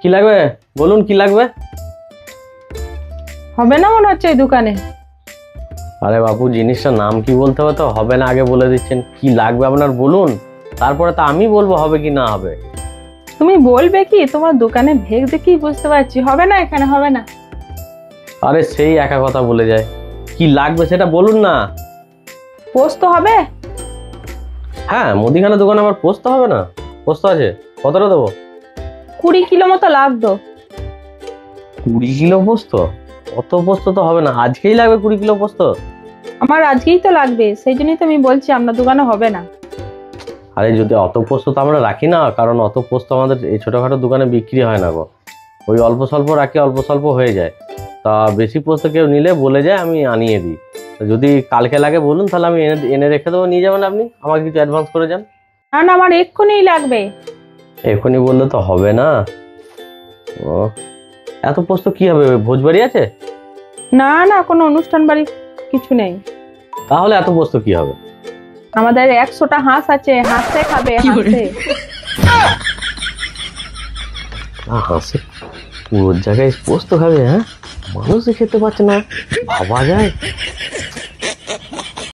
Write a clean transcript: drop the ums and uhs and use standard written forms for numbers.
কি লাগবে বলুন, কি লাগবে? হবে না মনে হচ্ছে এই দোকানে। আরে বাপু, জিনিসটার নাম কি বলতে হবে তো, হবে না আগে বলে দিচ্ছেন। কি লাগবে আপনার বলুন, তারপরে তো আমি বলবো হবে কি না হবে। তুমি বলবে কি? তোমার দোকানে ভেগ দেখি বুঝতে পারছি। হবে না, এখানে হবে না। আরে সেই একা কথা বলে যায়। কি লাগবে সেটা বলুন না। পোস্ত হবে? হ্যাঁ, মুদিখানা দোকানে আবার পোস্ত হবে না? পোস্ত আছে, কতটা দেবো? 20 কিলো মতো লাগতো। 20 কিলো পোস্ত? অত পোস্ত তো হবে না, আজকেই লাগবে 20 কিলো পোস্ত? আমার আজকেই তো লাগবে, সেই জন্যই তো আমি বলছি আপনার দোকানে হবে না। আরে যদি অত পোস্ত তো আমরা রাখি না, কারণ অত পোস্ত আমাদের এই ছোটখাটো দোকানে বিক্রি হয় না গো। ওই অল্প স্বল্প রাখি, অল্প স্বল্প হয়ে যায়। তা বেশি পোস্ত কেউ নিলে বলে যায়, আমি আনিয়ে দিই। যদি কালকে লাগে বলুন, তাহলে আমি এনে এনে রেখে দেবো, নিয়ে যাবেন আপনি। আমাকে কিছু অ্যাডভান্স করে যান। না না, আমার এক্ষুনিই লাগবে। এখনই বললে তো হবে না। ও, এত পোস্ত কি হবে? ভোজবাড়ি আছে? না না, কোনো অনুষ্ঠান বাড়ি কিছু নেই। তাহলে এত পোস্ত কি হবে? আমাদের 100টা হাঁস আছে, হাঁসে খাবে, হাঁসে। হাসে পুরো জায়গায় পোস্ত খাবে? হ্যাঁ, মানুষই খেতে পাচ্ছে না, ভাবা যায়।